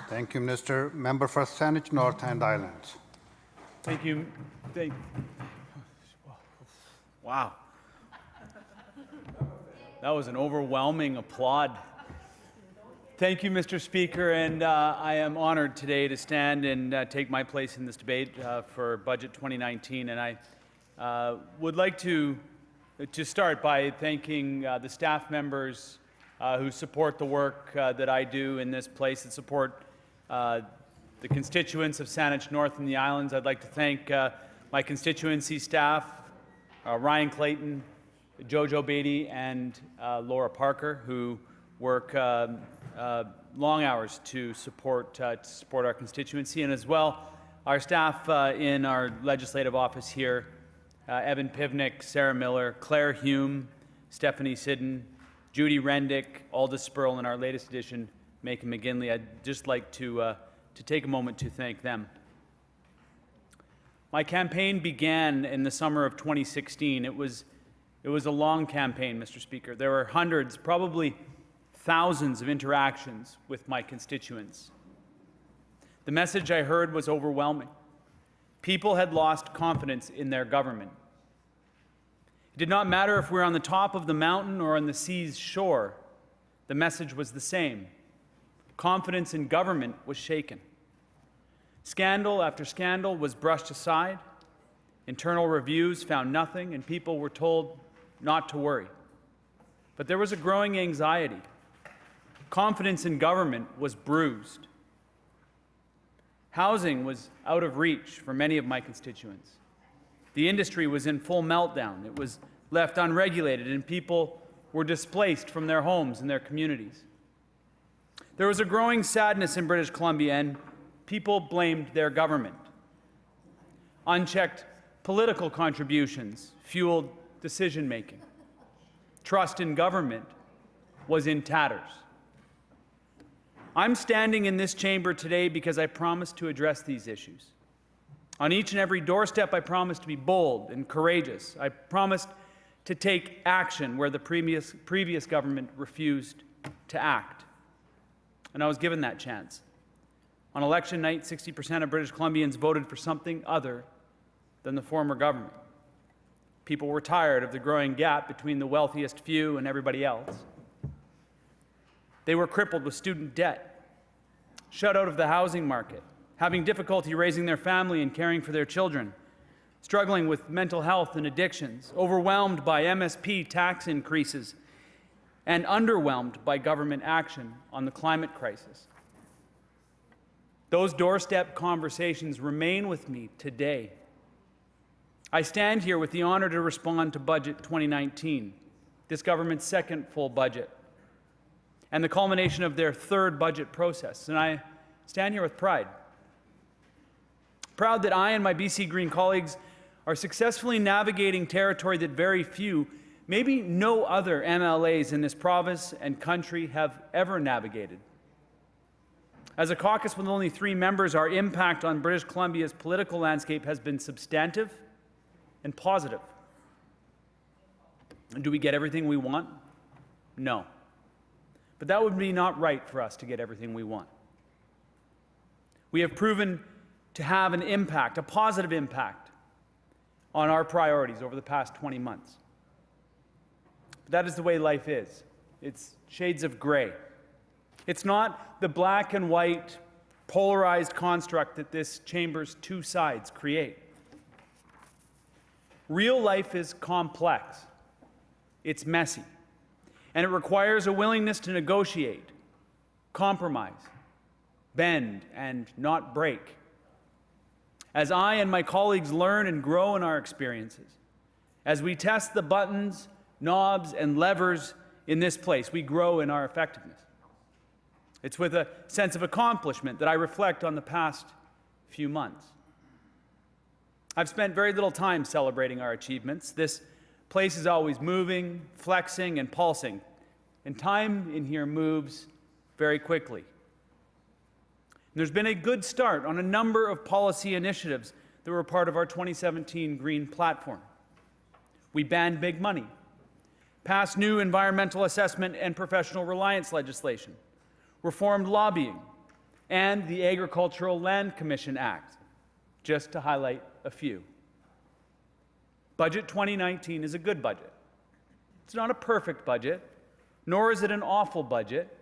Thank you, Minister. Member for Saanich North and Islands. Thank you. Wow. That was an overwhelming applaud. Thank you, Mr. Speaker, and I am honored today to stand and take my place in this debate for Budget 2019. And I would like to start by thanking the staff members who support the work that I do in this place and support the constituents of Saanich North and the Islands. I'd like to thank my constituency staff, Ryan Clayton, Jojo, Beatty, and Laura Parker, who work long hours to support our constituency, and as well our staff in our legislative office here, Evan Pivnick, Sarah Miller, Claire Hume, Stephanie Sidden, Judy Rendek, Aldous Sperl, and our latest addition, Macon McKinley. I'd just like to take a moment to thank them. My campaign began in the summer of 2016. It was a long campaign, Mr. Speaker. There were hundreds, probably thousands of interactions with my constituents. The message I heard was overwhelming. People had lost confidence in their government. It did not matter if we were on the top of the mountain or on the sea's shore. The message was the same. Confidence in government was shaken. Scandal after scandal was brushed aside. Internal reviews found nothing, and people were told not to worry. But there was a growing anxiety. Confidence in government was bruised. Housing was out of reach for many of my constituents. The industry was in full meltdown. It was left unregulated, and people were displaced from their homes and their communities. There was a growing sadness in British Columbia, and people blamed their government. Unchecked political contributions fueled decision-making. Trust in government was in tatters. I'm standing in this chamber today because I promised to address these issues. On each and every doorstep, I promised to be bold and courageous. I promised to take action where the previous government refused to act. And I was given that chance. On election night, 60% of British Columbians voted for something other than the former government. People were tired of the growing gap between the wealthiest few and everybody else. They were crippled with student debt, shut out of the housing market, having difficulty raising their family and caring for their children, struggling with mental health and addictions, overwhelmed by MSP tax increases, and underwhelmed by government action on the climate crisis. Those doorstep conversations remain with me today. I stand here with the honor to respond to Budget 2019, this government's second full budget, and the culmination of their third budget process. And I stand here with pride. Proud that I and my BC Green colleagues are successfully navigating territory that very few, maybe no other MLAs in this province and country have ever navigated. As a caucus with only 3 members, our impact on British Columbia's political landscape has been substantive and positive. And do we get everything we want? No. But that would be not right for us to get everything we want. We have proven to have an impact, a positive impact, on our priorities over the past 20 months. But that is the way life is. It's shades of gray. It's not the black and white, polarized construct that this chamber's 2 sides create. Real life is complex. It's messy. And it requires a willingness to negotiate, compromise, bend, and not break. As I and my colleagues learn and grow in our experiences, as we test the buttons, knobs, and levers in this place, we grow in our effectiveness. It's with a sense of accomplishment that I reflect on the past few months. I've spent very little time celebrating our achievements. This place is always moving, flexing, and pulsing, and time in here moves very quickly. And there's been a good start on a number of policy initiatives that were part of our 2017 Green Platform. We banned big money, passed new environmental assessment and professional reliance legislation, reformed lobbying, and the Agricultural Land Commission Act, just to highlight a few. Budget 2019 is a good budget. It's not a perfect budget, nor is it an awful budget.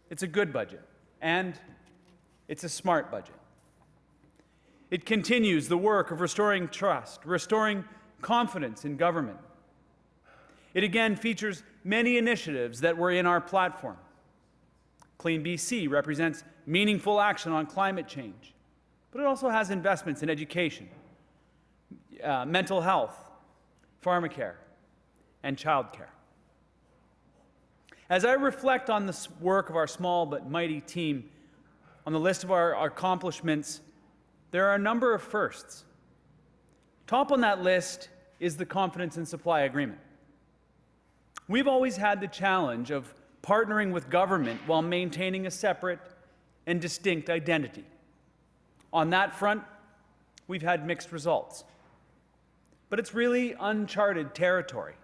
It's a good budget, and it's a smart budget. It continues the work of restoring trust, restoring confidence in government. It again features many initiatives that were in our platform. Clean BC represents meaningful action on climate change, but it also has investments in education, mental health, pharmacare, and childcare. As I reflect on the work of our small but mighty team, on the list of our accomplishments, there are a number of firsts. Top on that list is the Confidence and Supply Agreement. We've always had the challenge of partnering with government while maintaining a separate and distinct identity. On that front, we've had mixed results. But it's really uncharted territory.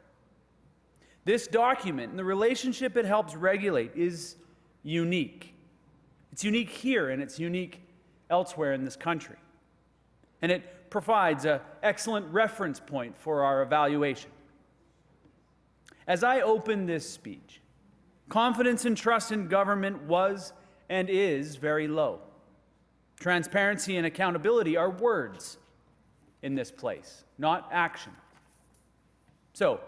This document and the relationship it helps regulate is unique. It's unique here and it's unique elsewhere in this country. And it provides an excellent reference point for our evaluation. As I open this speech, confidence and trust in government was and is very low. Transparency and accountability are words in this place, not action. So,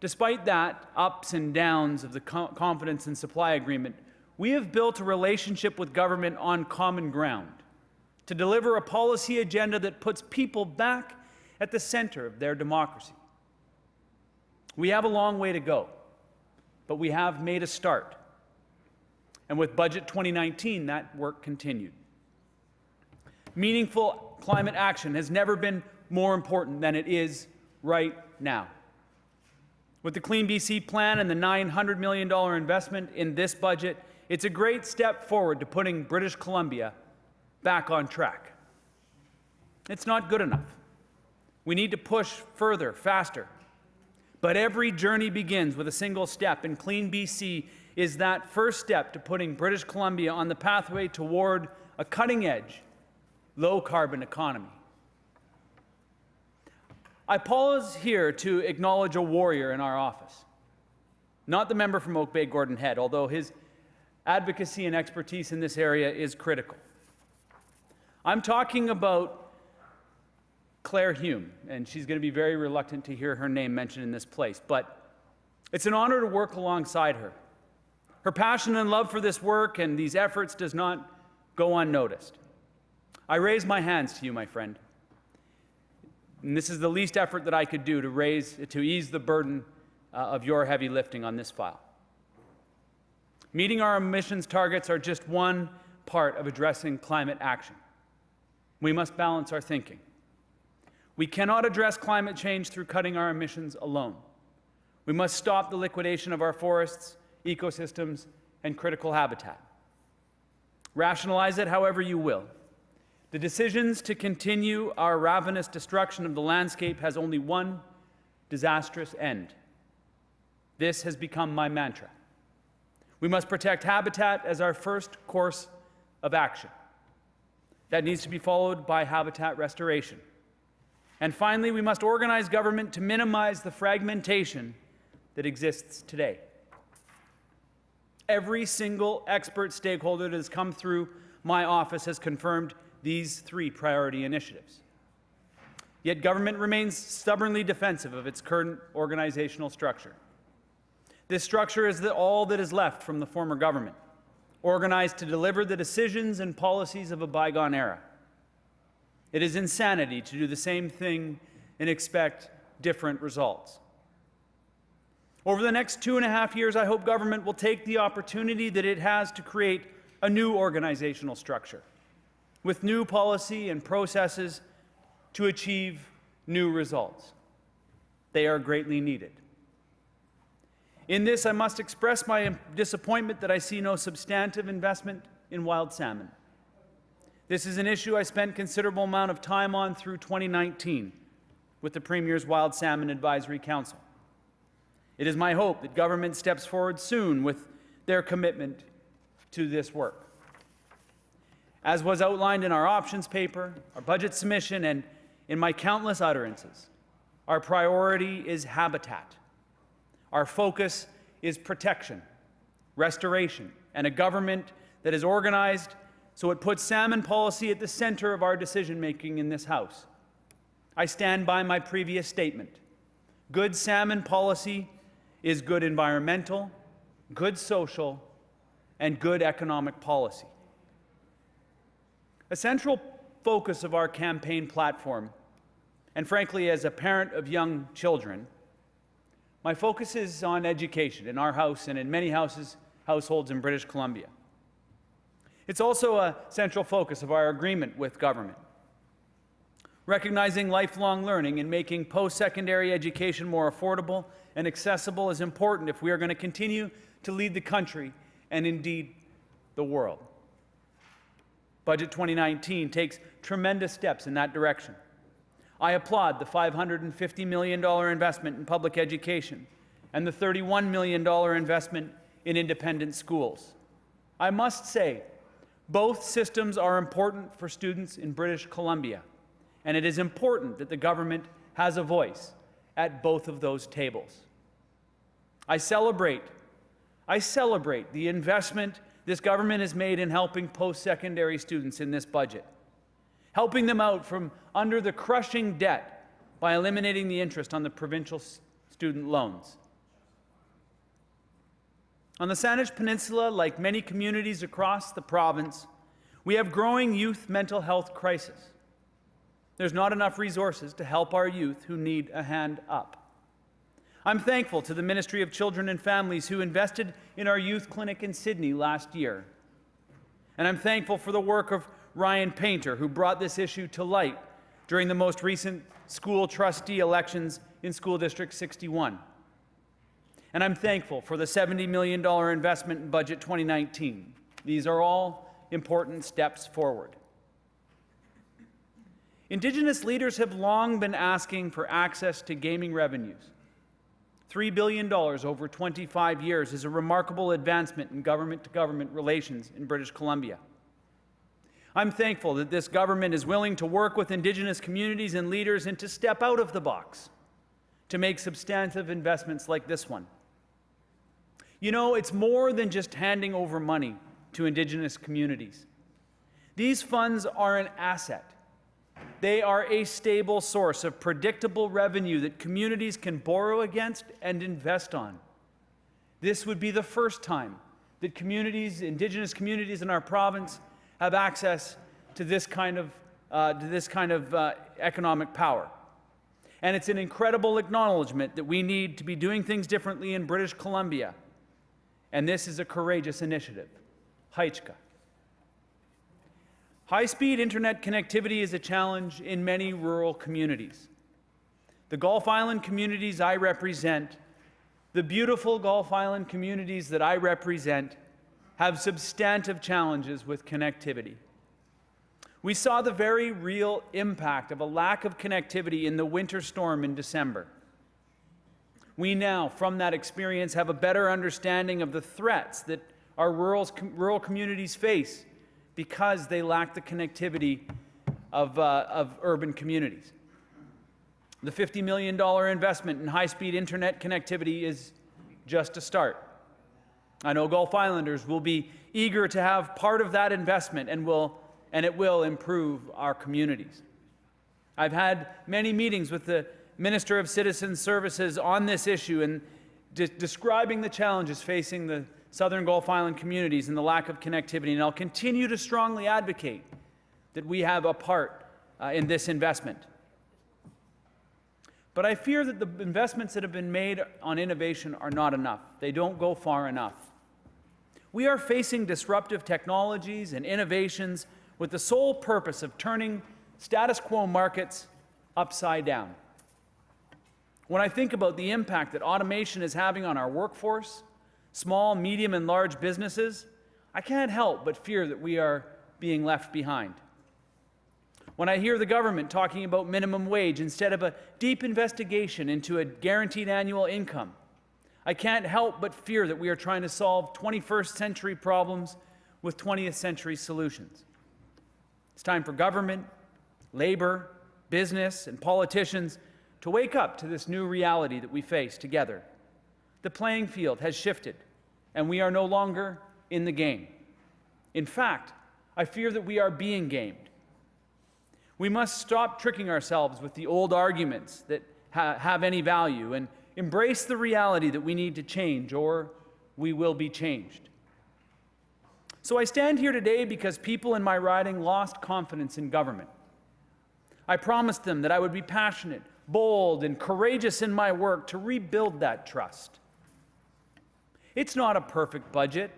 despite that ups and downs of the Confidence and Supply Agreement, we have built a relationship with government on common ground to deliver a policy agenda that puts people back at the center of their democracy. We have a long way to go, but we have made a start. And with Budget 2019, that work continued. Meaningful climate action has never been more important than it is right now. With the Clean BC plan and the $900 million investment in this budget, it's a great step forward to putting British Columbia back on track. It's not good enough. We need to push further, faster. But every journey begins with a single step, and Clean BC is that first step to putting British Columbia on the pathway toward a cutting-edge, low-carbon economy. I pause here to acknowledge a warrior in our office. Not the member from Oak Bay, Gordon Head, although his advocacy and expertise in this area is critical. I'm talking about Claire Hume, and she's going to be very reluctant to hear her name mentioned in this place, but it's an honor to work alongside her. Her passion and love for this work and these efforts does not go unnoticed. I raise my hands to you, my friend. And this is the least effort that I could do to ease the burden of your heavy lifting on this file. Meeting our emissions targets are just one part of addressing climate action. We must balance our thinking. We cannot address climate change through cutting our emissions alone. We must stop the liquidation of our forests, ecosystems, and critical habitat. Rationalize it however you will. The decisions to continue our ravenous destruction of the landscape has only one disastrous end. This has become my mantra. We must protect habitat as our first course of action. That needs to be followed by habitat restoration. And finally, we must organize government to minimize the fragmentation that exists today. Every single expert stakeholder that has come through my office has confirmed these three priority initiatives. Yet government remains stubbornly defensive of its current organizational structure. This structure is all that is left from the former government, organized to deliver the decisions and policies of a bygone era. It is insanity to do the same thing and expect different results. Over the next 2.5 years, I hope government will take the opportunity that it has to create a new organizational structure with new policy and processes to achieve new results. They are greatly needed. In this, I must express my disappointment that I see no substantive investment in wild salmon. This is an issue I spent considerable amount of time on through 2019 with the Premier's Wild Salmon Advisory Council. It is my hope that government steps forward soon with their commitment to this work. As was outlined in our options paper, our budget submission, and in my countless utterances, our priority is habitat. Our focus is protection, restoration, and a government that is organized so it puts salmon policy at the center of our decision-making in this House. I stand by my previous statement. Good salmon policy is good environmental, good social, and good economic policy. A central focus of our campaign platform, and frankly, as a parent of young children, my focus is on education in our house and in many households in British Columbia. It's also a central focus of our agreement with government. Recognizing lifelong learning and making post-secondary education more affordable and accessible is important if we are going to continue to lead the country and indeed the world. Budget 2019 takes tremendous steps in that direction. I applaud the $550 million investment in public education and the $31 million investment in independent schools. I must say, both systems are important for students in British Columbia, and it is important that the government has a voice at both of those tables. I celebrate the investment this government has made in helping post-secondary students in this budget, helping them out from under the crushing debt by eliminating the interest on the provincial student loans. On the Saanich Peninsula, like many communities across the province, we have growing youth mental health crisis. There's not enough resources to help our youth who need a hand up. I'm thankful to the Ministry of Children and Families who invested in our youth clinic in Sydney last year. And I'm thankful for the work of Ryan Painter, who brought this issue to light during the most recent school trustee elections in School District 61. And I'm thankful for the $70 million investment in Budget 2019. These are all important steps forward. Indigenous leaders have long been asking for access to gaming revenues. $3 billion over 25 years is a remarkable advancement in government-to-government relations in British Columbia. I'm thankful that this government is willing to work with Indigenous communities and leaders and to step out of the box to make substantive investments like this one. You know, it's more than just handing over money to Indigenous communities. These funds are an asset. They are a stable source of predictable revenue that communities can borrow against and invest on. This would be the first time that Indigenous communities in our province have access to this kind of economic power. And it's an incredible acknowledgement that we need to be doing things differently in British Columbia. And this is a courageous initiative. Haichka. High-speed internet connectivity is a challenge in many rural communities. The Gulf Island communities I represent, the beautiful Gulf Island communities that I represent, have substantive challenges with connectivity. We saw the very real impact of a lack of connectivity in the winter storm in December. We now, from that experience, have a better understanding of the threats that our rural communities face because they lack the connectivity of urban communities. The $50 million investment in high-speed internet connectivity is just a start. I know Gulf Islanders will be eager to have part of that investment and it will improve our communities. I've had many meetings with the Minister of Citizen Services on this issue and describing the challenges facing the Southern Gulf Island communities and the lack of connectivity, and I'll continue to strongly advocate that we have a part in this investment. But I fear that the investments that have been made on innovation are not enough. They don't go far enough. We are facing disruptive technologies and innovations with the sole purpose of turning status quo markets upside down. When I think about the impact that automation is having on our workforce, small, medium, and large businesses, I can't help but fear that we are being left behind. When I hear the government talking about minimum wage instead of a deep investigation into a guaranteed annual income, I can't help but fear that we are trying to solve 21st century problems with 20th century solutions. It's time for government, labor, business, and politicians to wake up to this new reality that we face together. The playing field has shifted, and we are no longer in the game. In fact, I fear that we are being gamed. We must stop tricking ourselves with the old arguments that have any value and embrace the reality that we need to change, or we will be changed. So I stand here today because people in my riding lost confidence in government. I promised them that I would be passionate, bold, and courageous in my work to rebuild that trust. It's not a perfect budget.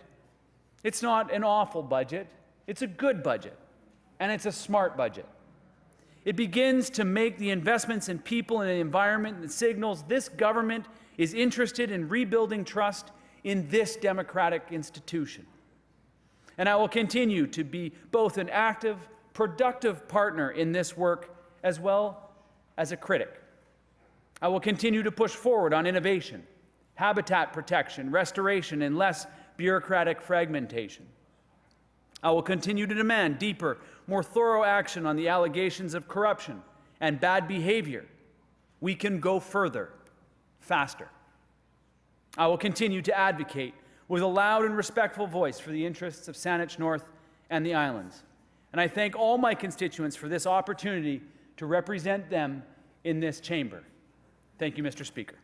It's not an awful budget. It's a good budget, and it's a smart budget. It begins to make the investments in people and the environment that signals this government is interested in rebuilding trust in this democratic institution. And I will continue to be both an active, productive partner in this work as well as a critic. I will continue to push forward on innovation, habitat protection, restoration, and less bureaucratic fragmentation. I will continue to demand deeper, more thorough action on the allegations of corruption and bad behavior. We can go further, faster. I will continue to advocate with a loud and respectful voice for the interests of Saanich North and the islands. And I thank all my constituents for this opportunity to represent them in this chamber. Thank you, Mr. Speaker.